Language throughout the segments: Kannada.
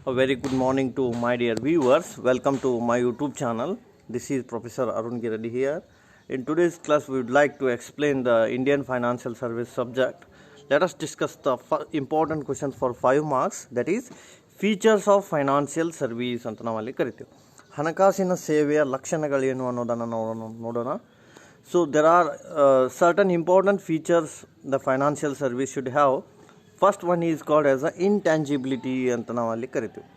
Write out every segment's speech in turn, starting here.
A very good morning to my dear viewers. Welcome to my YouTube channel. This is Professor Arun Giradi here. In today's class, we would like to explain the Indian Financial Service subject. Let us discuss the important question for 5 marks, that is features of financial service ಅಂತ ನಾವಲ್ಲಿ ಕರಿತೀವಿ. ಹಣಕಾಸಿನ ಸೇವೆಯ ಲಕ್ಷಣಗಳೇನು ಅನ್ನೋದನ್ನು ನೋಡೋಣ. So there are certain important features the financial service should have. First one is called as a intangibility ಅಂತ ನಾವಲ್ಲಿ ಕರಿತೀವಿ.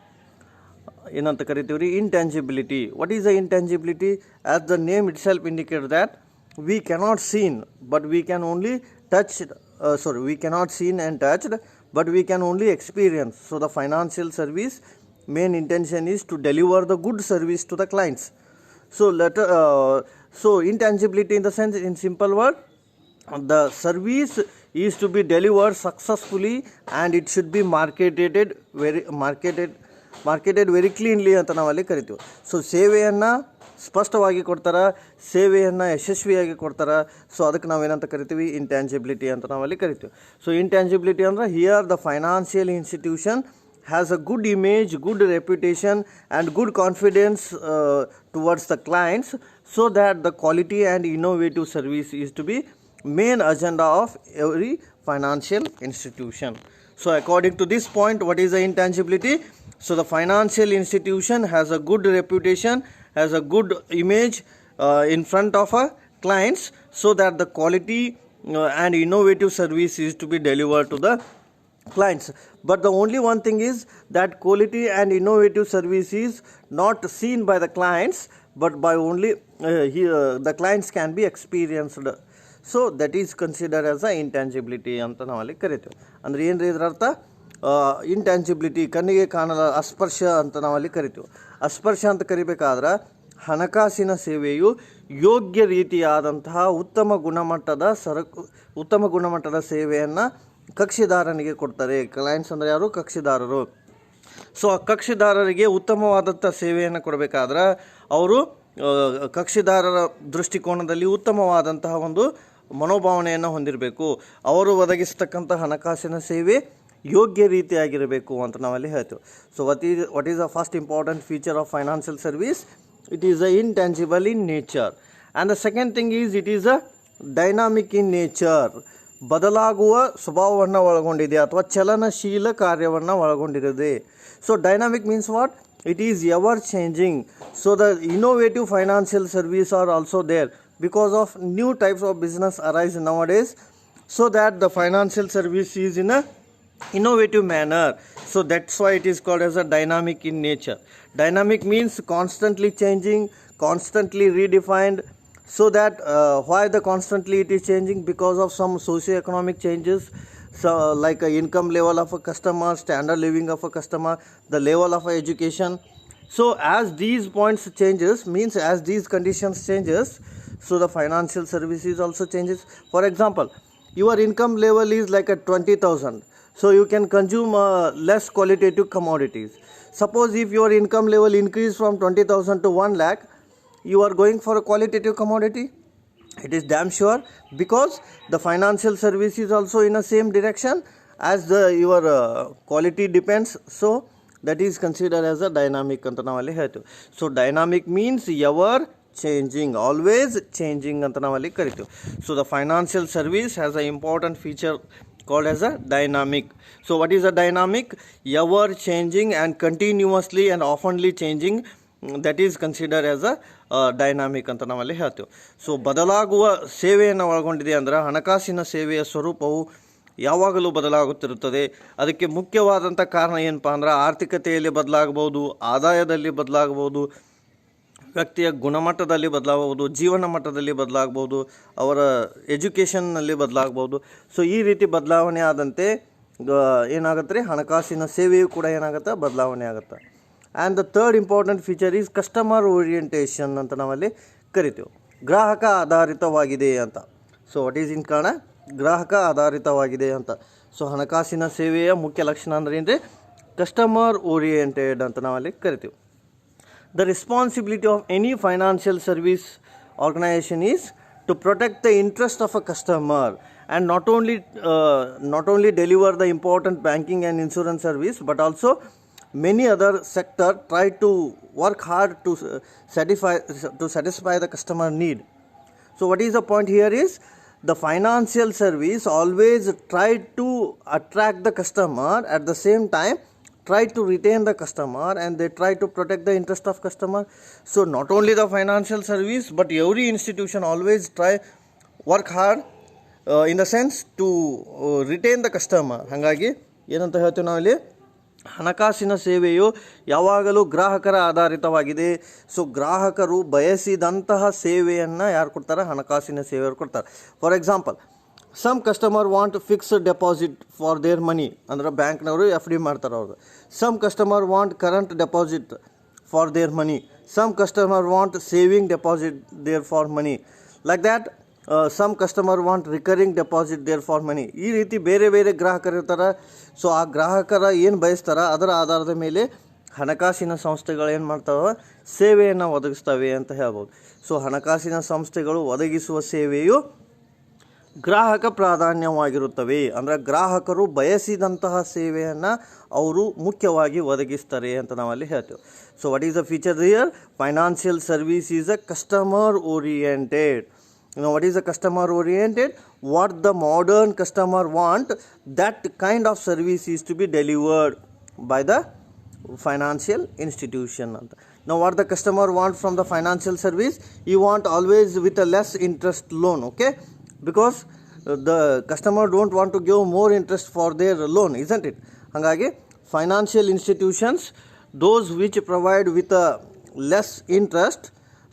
ಏನಂತ ಕರಿತೀವಿ ರೀ? intangibility. What is the intangibility? As the name itself indicates that we cannot seen but we can only touch we cannot seen and touched but we can only experience. So the financial service main intention is to deliver the good service to the clients. So intangibility in the sense, in simple word, the service is to be delivered successfully and it should be marketed very cleanly ಅಂತ ನಾವಲ್ಲಿ ಕರಿತೀವಿ. ಸೊ ಸೇವೆಯನ್ನು ಸ್ಪಷ್ಟವಾಗಿ ಕೊಡ್ತಾರೆ, ಸೇವೆಯನ್ನು ಯಶಸ್ವಿಯಾಗಿ ಕೊಡ್ತಾರೆ. ಸೊ ಅದಕ್ಕೆ ನಾವೇನಂತ ಕರಿತೀವಿ? ಇಂಟ್ಯಾಂಜಿಬಿಲಿಟಿ ಅಂತ ನಾವಲ್ಲಿ ಕರಿತೀವಿ. ಸೊ ಇಂಟ್ಯಾಂಜಿಬಿಲಿಟಿ ಅಂದರೆ here the financial institution has a good image, good reputation and good confidence towards the clients, so that the quality and innovative service is to be main agenda of every financial institution. So according to this point, what is the intangibility? So the financial institution has a good reputation, has a good image in front of our clients, so that the quality and innovative service is to be delivered to the clients. But the only one thing is that quality and innovative service is not seen by the clients, but by only the clients can be experienced. So that is considered as a intangibility ಅಂತ ನಾವಲ್ಲಿ ಕರಿತೀವಿ. ಅಂದರೆ ಏನ್ರಿ ಇದರ ಅರ್ಥ? ಇಂಟ್ಯಾಂಜಿಬಿಲಿಟಿ, ಕಣ್ಣಿಗೆ ಕಾಣದ ಅಸ್ಪರ್ಶ ಅಂತ ನಾವಲ್ಲಿ ಕರಿತೀವಿ. ಅಸ್ಪರ್ಶ ಅಂತ ಕರಿಬೇಕಾದ್ರೆ ಹಣಕಾಸಿನ ಸೇವೆಯು ಯೋಗ್ಯ ರೀತಿಯಾದಂತಹ ಉತ್ತಮ ಗುಣಮಟ್ಟದ ಸೇವೆಯನ್ನು ಕಕ್ಷಿದಾರನಿಗೆ ಕೊಡ್ತಾರೆ. ಕ್ಲೈಂಟ್ಸ್ ಅಂದರೆ ಯಾರು? ಕಕ್ಷಿದಾರರು. ಸೊ ಆ ಕಕ್ಷಿದಾರರಿಗೆ ಉತ್ತಮವಾದಂಥ ಸೇವೆಯನ್ನು ಕೊಡಬೇಕಾದ್ರೆ ಅವರು ಕಕ್ಷಿದಾರರ ದೃಷ್ಟಿಕೋನದಲ್ಲಿ ಉತ್ತಮವಾದಂತಹ ಒಂದು ಮನೋಭಾವನೆಯನ್ನು ಹೊಂದಿರಬೇಕು. ಅವರು ಒದಗಿಸ್ತಕ್ಕಂಥ ಹಣಕಾಸಿನ ಸೇವೆ ಯೋಗ್ಯ ರೀತಿಯಾಗಿರಬೇಕು ಅಂತ ನಾವಲ್ಲಿ ಹೇಳ್ತೀವಿ. So what is the first important feature of financial service? It is a intangible in nature. And the second thing is it is a dynamic in nature. ಬದಲಾಗುವ ಸ್ವಭಾವವನ್ನು ಒಳಗೊಂಡಿದೆ ಅಥವಾ ಚಲನಶೀಲ ಕಾರ್ಯವನ್ನು ಒಳಗೊಂಡಿದೆ. So dynamic means what? It is ever changing. So the innovative financial service are also there because of new types of business arise nowadays, so that the financial service is in a innovative manner. So that's why it is called as a dynamic in nature. Dynamic means constantly changing, constantly redefined. So that why the constantly it is changing? Because of some socio-economic changes. So like a income level of a customer, standard living of a customer, the level of education. So as these points changes, means as these conditions changes, so the financial services also changes. For example, your income level is like a 20,000, so you can consume less qualitative commodities. Suppose if your income level increase from 20,000 to 1 lakh, you are going for a qualitative commodity. It is damn sure, because the financial service is also in the same direction as your quality depends. So that is considered as a dynamic anta navalli ಹೇಳ್ತೀವಿ. So dynamic means ever changing, always changing anta navalli ಕರಿತೀವಿ. So the financial service has an important feature called as a dynamic. So what is a dynamic? Ever changing and continuously and oftenly changing, that is considered as a dynamic ಅಂತ ನಾವಲ್ಲಿ ಹೇಳ್ತೀವಿ. ಸೊ ಬದಲಾಗುವ ಸೇವೆಯನ್ನು ಒಳಗೊಂಡಿದೆ ಅಂದರೆ ಹಣಕಾಸಿನ ಸೇವೆಯ ಸ್ವರೂಪವು ಯಾವಾಗಲೂ ಬದಲಾಗುತ್ತಿರುತ್ತದೆ. ಅದಕ್ಕೆ ಮುಖ್ಯವಾದಂಥ ಕಾರಣ ಏನಪ್ಪ ಅಂದ್ರೆ ಆರ್ಥಿಕತೆಯಲ್ಲಿ ಬದಲಾಗಬಹುದು, ಆದಾಯದಲ್ಲಿ ಬದಲಾಗಬಹುದು, ವ್ಯಕ್ತಿಯ ಗುಣಮಟ್ಟದಲ್ಲಿ ಬದಲಾಗಬಹುದು, ಜೀವನ ಮಟ್ಟದಲ್ಲಿ ಬದಲಾಗಬಹುದು, ಅವರ ಎಜುಕೇಷನ್ನಲ್ಲಿ ಬದಲಾಗಬಹುದು. ಸೊ ಈ ರೀತಿ ಬದಲಾವಣೆ ಆದಂತೆ ಏನಾಗುತ್ತೆ ರೀ? ಹಣಕಾಸಿನ ಸೇವೆಯು ಕೂಡ ಏನಾಗುತ್ತೆ? ಬದಲಾವಣೆ ಆಗುತ್ತೆ. And the third important feature is customer orientation ಅಂತ ನಾವಲ್ಲಿ ಕರಿತೀವಿ. ಗ್ರಾಹಕ ಆಧಾರಿತವಾಗಿದೆ ಅಂತ. ಸೊ ವಾಟ್ ಈಸ್ ಇನ್ ಕಾರಣ? ಗ್ರಾಹಕ ಆಧಾರಿತವಾಗಿದೆ ಅಂತ. ಸೊ ಹಣಕಾಸಿನ ಸೇವೆಯ ಮುಖ್ಯ ಲಕ್ಷಣ ಅಂದರೆ ಏನ್ರಿ? ಕಸ್ಟಮರ್ ಓರಿಯೆಂಟೆಡ್ ಅಂತ ನಾವಲ್ಲಿ ಕರಿತೀವಿ. The responsibility of any financial service organisation is to protect the interest of a customer and not only deliver the important banking and insurance service, but also many other sector try to work hard to satisfy the customer need. So what is the point here is the financial service always try to attract the customer, at the same time try to retain the customer, and they try to protect the interest of customer. So not only the financial service but every institution always try work hard in the sense to retain the customer. ಹಾಗಾಗಿ ಏನಂತ ಹೇಳ್ತೀವಿ ನಾವಿಲ್ಲಿ, ಹಣಕಾಸಿನ ಸೇವೆಯು ಯಾವಾಗಲೂ ಗ್ರಾಹಕರ ಆಧಾರಿತವಾಗಿದೆ. ಸೊ ಗ್ರಾಹಕರು ಬಯಸಿದಂತಹ ಸೇವೆಯನ್ನು ಯಾರು ಕೊಡ್ತಾರೆ? ಹಣಕಾಸಿನ ಸೇವೆಯವರು ಕೊಡ್ತಾರೆ. For example, some customer want fixed deposit for their money, ಅಂದ್ರೆ ಬ್ಯಾಂಕ್ನವರು ಎಫ್ ಡಿ ಮಾಡ್ತಾರೆ ಅವ್ರು. Some customer want current deposit for their money. Some customer want saving deposit their for money. Like that some customer want recurring deposit their for money. ಈ ರೀತಿ ಬೇರೆ ಬೇರೆ ಗ್ರಾಹಕರು ಇರ್ತಾರೆ. ಸೊ ಆ ಗ್ರಾಹಕರ ಏನು ಬಯಸ್ತಾರ ಅದರ ಆಧಾರದ ಮೇಲೆ ಹಣಕಾಸಿನ ಸಂಸ್ಥೆಗಳು ಏನು ಮಾಡ್ತಾವೆ? ಸೇವೆಯನ್ನು ಒದಗಿಸ್ತವೆ ಅಂತ ಹೇಳ್ಬೋದು. ಸೊ ಹಣಕಾಸಿನ ಸಂಸ್ಥೆಗಳು ಒದಗಿಸುವ ಸೇವೆಯು ಗ್ರಾಹಕ ಪ್ರಾಧಾನ್ಯವಾಗಿರುತ್ತವೆ. ಅಂದರೆ ಗ್ರಾಹಕರು ಬಯಸಿದಂತಹ ಸೇವೆಯನ್ನು ಅವರು ಮುಖ್ಯವಾಗಿ ಒದಗಿಸ್ತಾರೆ ಅಂತ ನಾವಲ್ಲಿ ಹೇಳ್ತೇವೆ. So what is the feature here? Financial service is a customer oriented. What is a customer oriented? What the modern customer want, that kind of service is to be delivered by the financial institution. Now what the customer want from the financial service? He want always with a less interest loan, okay? Because the customer don't want to give more interest for their loan, isn't it? Hangage financial institutions, those which provide with a less interest,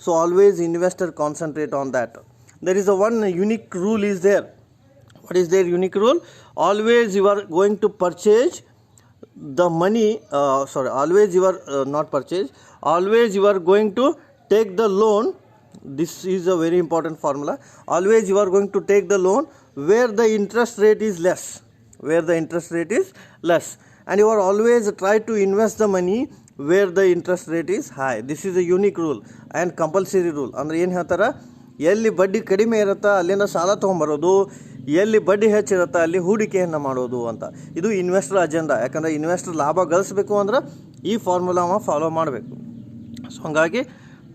so always investor concentrate on that. There is a one unique rule is there. What is their unique rule? Always you are going to purchase the money, always you are not purchase, always you are going to take the loan. This is a very important formula. Always you are going to take the loan where the interest rate is less, where the interest rate is less, and you are always try to invest the money where the interest rate is high. This is a unique rule and compulsory rule. ಅಂದ್ರೆ ಏನು ಹೇಳ್ತಾರೆ? ಎಲ್ಲಿ ಬಡ್ಡಿ ಕಡಿಮೆ ಇರುತ್ತಾ ಅಲ್ಲಿಂದ ಸಾಲ ತೊಗೊಂಬರೋದು, ಎಲ್ಲಿ ಬಡ್ಡಿ ಹೆಚ್ಚಿರುತ್ತಾ ಅಲ್ಲಿ ಹೂಡಿಕೆಯನ್ನು ಮಾಡೋದು ಅಂತ. ಇದು ಇನ್ವೆಸ್ಟರ್ ಅಜೆಂಡಾ. ಯಾಕಂದರೆ ಇನ್ವೆಸ್ಟರ್ ಲಾಭ ಗಳಿಸ್ಬೇಕು ಅಂದ್ರೆ ಈ ಫಾರ್ಮುಲಾವ ಫಾಲೋ ಮಾಡಬೇಕು. ಸೊ ಹಾಗಾಗಿ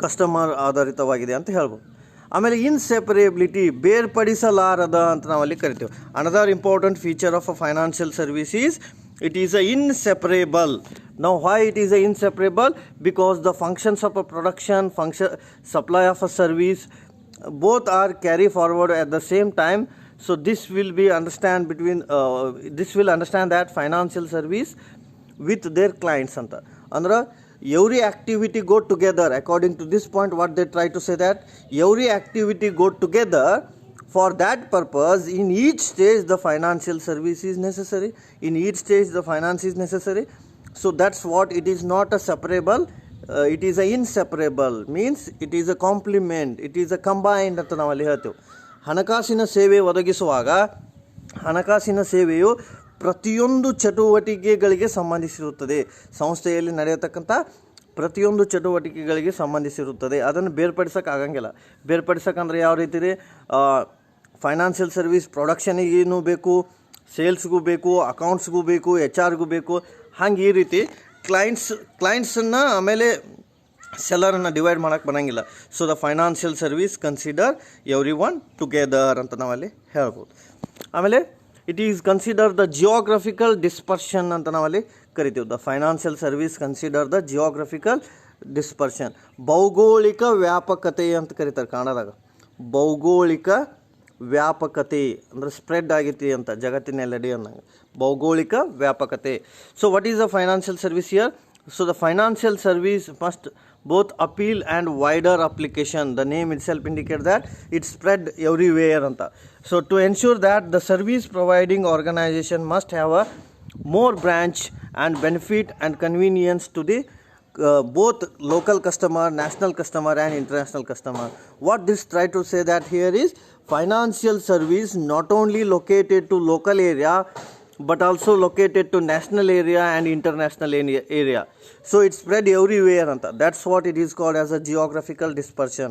ಕಸ್ಟಮರ್ ಆಧಾರಿತವಾಗಿದೆ ಅಂತ ಹೇಳ್ಬೋದು. ಆಮೇಲೆ ಇನ್ಸೆಪರೇಬಿಲಿಟಿ, ಬೇರ್ಪಡಿಸಲಾರದ ಅಂತ ನಾವಲ್ಲಿ ಕರಿತೀವಿ. Another important feature of a financial service is it is a inseparable. Now why it is a inseparable? Because the functions of a production, supply of a service, both are carry forward at the same time. So this will be understand that financial service with their clients anta. Andra every activity go together. According to this point, what they try to say that every activity go together. For that purpose, in each stage the financial service is necessary. In each stage the finance is necessary. So that's what it is not a separable. It is a inseparable, means it is a complement, it is a combined ಅಂತ ನಾವಲ್ಲಿ ಹೇಳ್ತೇವೆ. ಹಣಕಾಸಿನ ಸೇವೆ ಒದಗಿಸುವಾಗ ಹಣಕಾಸಿನ ಸೇವೆಯು ಪ್ರತಿಯೊಂದು ಚಟುವಟಿಕೆಗಳಿಗೆ ಸಂಬಂಧಿಸಿರುತ್ತದೆ. ಸಂಸ್ಥೆಯಲ್ಲಿ ನಡೆಯತಕ್ಕಂಥ ಪ್ರತಿಯೊಂದು ಚಟುವಟಿಕೆಗಳಿಗೆ ಸಂಬಂಧಿಸಿರುತ್ತದೆ. ಅದನ್ನು ಬೇರ್ಪಡಿಸೋಕೆ ಆಗಂಗಿಲ್ಲ. ಬೇರ್ಪಡಿಸೋಕಂದ್ರೆ ಯಾವ ರೀತಿ ರೀ? ಫೈನಾನ್ಷಿಯಲ್ ಸರ್ವಿಸ್ ಪ್ರೊಡಕ್ಷನಿಗೂ ಬೇಕು, ಸೇಲ್ಸ್ಗೂ ಬೇಕು, ಅಕೌಂಟ್ಸ್ಗೂ ಬೇಕು, HR ಗೂ ಬೇಕು. ಹಂಗೆ ಈ ರೀತಿ ಕ್ಲೈಂಟ್ಸನ್ನು ಆಮೇಲೆ ಸೆಲ್ಲರನ್ನು ಡಿವೈಡ್ ಮಾಡೋಕ್ಕೆ ಬರೋಂಗಿಲ್ಲ. So the financial service consider every one together ಅಂತ ನಾವಲ್ಲಿ ಹೇಳ್ಬೋದು. ಆಮೇಲೆ it is consider the geographical dispersion ಅಂತ ನಾವಲ್ಲಿ ಕರಿತೀವಿ. The financial service consider the geographical dispersion. ಭೌಗೋಳಿಕ ವ್ಯಾಪಕತೆ ಅಂತ ಕರೀತಾರೆ ಕನ್ನಡದಾಗ. ಭೌಗೋಳಿಕ ವ್ಯಾಪಕತೆ ಅಂದರೆ ಸ್ಪ್ರೆಡ್ ಆಗೈತಿ ಅಂತ ಜಗತ್ತಿನೆಲ್ಲೆಡೆ ಅನ್ನಂಗೆ ಭೌಗೋಳಿಕ ವ್ಯಾಪಕತೆ. So what is the financial service here? So the financial service must both appeal and wider application. The name itself indicates that it spread everywhere anta. So to ensure that the service providing organization must have a more branch and benefit and convenience to the both local customer, national customer and international customer. What this try to say that here is financial service not only located to local area but also located to national area and international area. So it spread everywhere anta. That's what it is called as a geographical dispersion.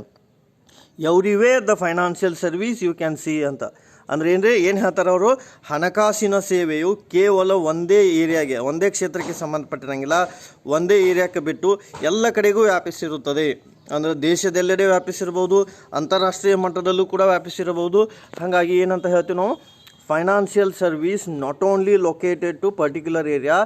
Everywhere the financial service you can see anta. ಅಂದರೆ ಏನು ಹೇಳ್ತಾರೆ ಅವರು, ಹಣಕಾಸಿನ ಸೇವೆಯು ಕೇವಲ ಒಂದೇ ಏರಿಯಾಗೆ, ಒಂದೇ ಕ್ಷೇತ್ರಕ್ಕೆ ಸಂಬಂಧಪಟ್ಟಿರಂಗಿಲ್ಲ, ಒಂದೇ ಏರಿಯಾಕ್ಕೆ ಬಿಟ್ಟು ಎಲ್ಲ ಕಡೆಗೂ ವ್ಯಾಪಿಸಿರುತ್ತದೆ. ಅಂದರೆ ದೇಶದೆಲ್ಲೆಡೆ ವ್ಯಾಪಿಸಿರ್ಬೋದು, ಅಂತಾರಾಷ್ಟ್ರೀಯ ಮಟ್ಟದಲ್ಲೂ ಕೂಡ ವ್ಯಾಪಿಸಿರಬಹುದು. ಹಾಗಾಗಿ ಏನಂತ ಹೇಳ್ತೀವಿ ನಾವು, financial service not only located to particular area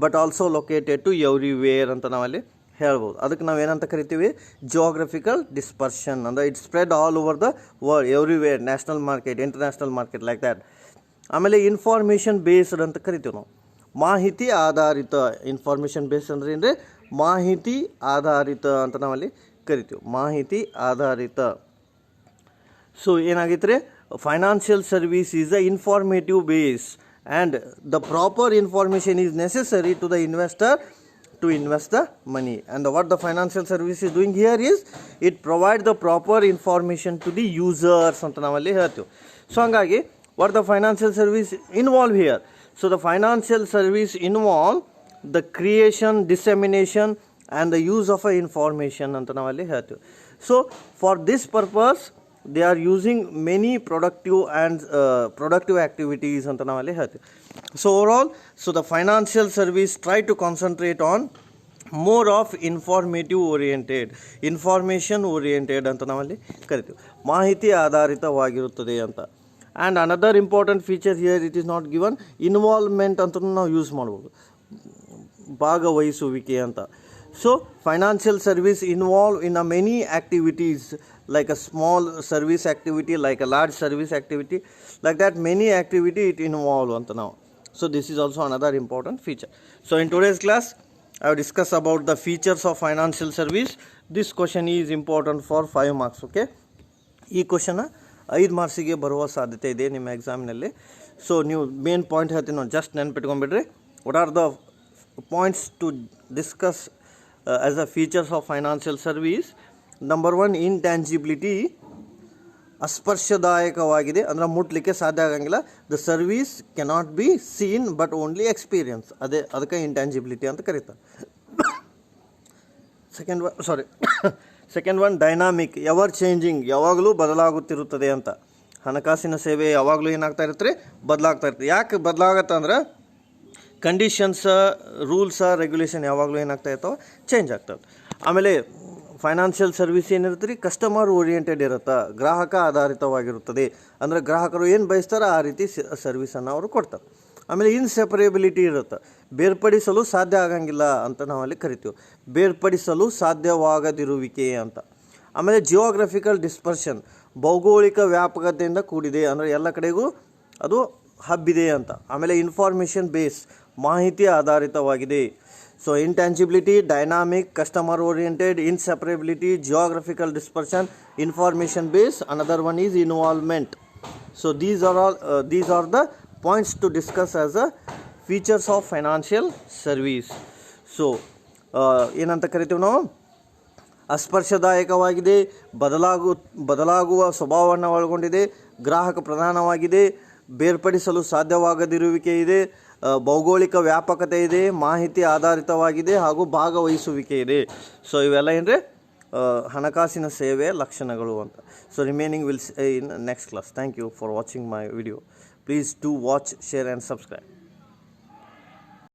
but also located to everywhere ಅಂತ ನಾವಲ್ಲಿ ಹೇಳ್ಬೋದು. ಅದಕ್ಕೆ ನಾವು ಏನಂತ ಕರಿತೀವಿ, ಜಿಯೋಗ್ರಫಿಕಲ್ ಡಿಸ್ಪರ್ಷನ್. ಅಂದರೆ it spread all over the world, everywhere, national market, international market, like that. ಆಮೇಲೆ ಇನ್ಫಾರ್ಮೇಷನ್ ಬೇಸ್ಡ್ ಅಂತ ಕರಿತೀವಿ ನಾವು, ಮಾಹಿತಿ ಆಧಾರಿತ. ಇನ್ಫಾರ್ಮೇಷನ್ ಬೇಸ್ಡ್ ಅಂದರೆ ಏನ್ರಿ, ಮಾಹಿತಿ ಆಧಾರಿತ ಅಂತ ನಾವಲ್ಲಿ ಕರಿತೀವಿ, ಮಾಹಿತಿ ಆಧಾರಿತ. ಸೊ ಏನಾಗೈತೆ ರೀ, financial service is a informative base and the proper information is necessary to the investor to invest the money. And what the financial service is doing here is it provides the proper information to the users ಅಂತ ನಾವಲ್ಲಿ ಹೇಳ್ತೀವಿ. ಸೊ ಹಾಗಾಗಿ what the financial service involve here, so the financial service involve the creation, dissemination and the use of information ಅಂತ ನಾವಲ್ಲಿ ಹೇಳ್ತೀವಿ. So for this purpose they are using many productive activities ಅಂತ ನಾವಲ್ಲಿ ಹೇಳ್ತೀವಿ. So overall, so the financial service try to concentrate on more of information oriented ಅಂತ ನಾವಲ್ಲಿ ಕರಿತೀವಿ, ಮಾಹಿತಿ ಆಧಾರಿತವಾಗಿರುತ್ತದೆ ಅಂತ. And another important feature here, it is not given, involvement ಅಂತ ನಾವು ಯೂಸ್ ಮಾಡ್ಬೋದು, ಭಾಗವಹಿಸುವಿಕೆ ಅಂತ. So financial service involve in a many activities, like a small service activity, like a large service activity, like that many activity it involve anta now. So this is also another important feature. So in today's class I will discuss about the features of financial service. This question is important for 5 marks. Okay, ಈ ಕ್ವಶನ್ 5 ಮಾರ್ಕ್ಸಿಗೆ ಬರುವ ಸಾಧ್ಯತೆ ಇದೆ ನಿಮ್ಮ ಎಕ್ಸಾಮ್ನಲ್ಲಿ. ಸೊ ನೀವು ಮೇನ್ ಪಾಯಿಂಟ್ ಹೇಳ್ತೀನಿ ನಾವು, ಜಸ್ಟ್ ನೆನ್ಪಿಟ್ಕೊಂಡ್ಬಿಡ್ರಿ. What are the points to discuss as a features of financial service. Number 1, intangibility, ಅಸ್ಪರ್ಶದಾಯಕವಾಗಿದೆ, ಅಂದರೆ ಮುಟ್ಲಿಕ್ಕೆ ಸಾಧ್ಯ ಆಗಂಗಿಲ್ಲ. The service cannot be seen but only experience, ಅದಕ್ಕೆ ಇಂಟ್ಯಾಂಜಿಬಿಲಿಟಿ ಅಂತ ಕರೀತಾರೆ. Second one dynamic, ever changing, ಯಾವಾಗಲೂ ಬದಲಾಗುತ್ತಿರುತ್ತದೆ ಅಂತ. ಹಣಕಾಸಿನ ಸೇವೆ ಯಾವಾಗಲೂ ಏನಾಗ್ತಾ ಇರುತ್ತೆ, ಬದಲಾಗ್ತಾ ಇರ್ತದೆ. ಯಾಕೆ ಬದಲಾಗತ್ತೆ ಅಂದ್ರೆ ಕಂಡೀಷನ್ಸ್, ರೂಲ್ಸ್, ರೆಗ್ಯುಲೇಷನ್ ಯಾವಾಗಲೂ ಏನಾಗ್ತಾ ಇರ್ತಾವೆ, ಚೇಂಜ್ ಆಗ್ತವೆ. ಆಮೇಲೆ ಫೈನಾನ್ಷಿಯಲ್ ಸರ್ವಿಸ್ ಏನಿರುತ್ತೆ ರೀ, ಕಸ್ಟಮರ್ ಓರಿಯೆಂಟೆಡ್ ಇರುತ್ತೆ, ಗ್ರಾಹಕ ಆಧಾರಿತವಾಗಿರುತ್ತದೆ. ಅಂದರೆ ಗ್ರಾಹಕರು ಏನು ಬಯಸ್ತಾರೆ ಆ ರೀತಿ ಸರ್ವಿಸನ್ನು ಅವರು ಕೊಡ್ತಾರೆ. ಆಮೇಲೆ ಇನ್ಸೆಪರೇಬಿಲಿಟಿ ಇರುತ್ತೆ, ಬೇರ್ಪಡಿಸಲು ಸಾಧ್ಯ ಆಗಂಗಿಲ್ಲ ಅಂತ ನಾವಲ್ಲಿ ಕರಿತೀವಿ, ಬೇರ್ಪಡಿಸಲು ಸಾಧ್ಯವಾಗದಿರುವಿಕೆ ಅಂತ. ಆಮೇಲೆ ಜಿಯೋಗ್ರಫಿಕಲ್ ಡಿಸ್ಪರ್ಷನ್, ಭೌಗೋಳಿಕ ವ್ಯಾಪಕತೆಯಿಂದ ಕೂಡಿದೆ, ಅಂದರೆ ಎಲ್ಲ ಕಡೆಗೂ ಅದು ಹಬ್ಬಿದೆ ಅಂತ. ಆಮೇಲೆ ಇನ್ಫಾರ್ಮೇಷನ್ ಬೇಸ್, ಮಾಹಿತಿ ಆಧಾರಿತವಾಗಿದೆ. So intangibility, dynamic, customer oriented, inseparability, geographical dispersion, information base. Another one is involvement. So these are the points to discuss as a features of financial service. So ಏನಂತ ಕರಿತೀವಿ ನಾವು, ಅಸ್ಪರ್ಶದಾಯಕವಾಗಿದೆ, ಬದಲಾಗುವ ಸ್ವಭಾವವನ್ನು ಒಳಗೊಂಡಿದೆ, ಗ್ರಾಹಕ ಪ್ರಧಾನವಾಗಿದೆ, ಬೇರ್ಪಡಿಸಲು ಸಾಧ್ಯವಾಗದಿರುವಿಕೆ ಇದೆ, ಭೌಗೋಳಿಕ ವ್ಯಾಪಕತೆ ಇದೆ, ಮಾಹಿತಿ ಆಧಾರಿತವಾಗಿದೆ ಹಾಗೂ ಭಾಗವಹಿಸುವಿಕೆ ಇದೆ. ಸೊ ಇವೆಲ್ಲ ಏನ್ರಿ ಹಣಕಾಸಿನ ಸೇವೆಯ ಲಕ್ಷಣಗಳು ಅಂತ. So remaining will in next class. Thank you for watching my video. Please do watch, share and subscribe.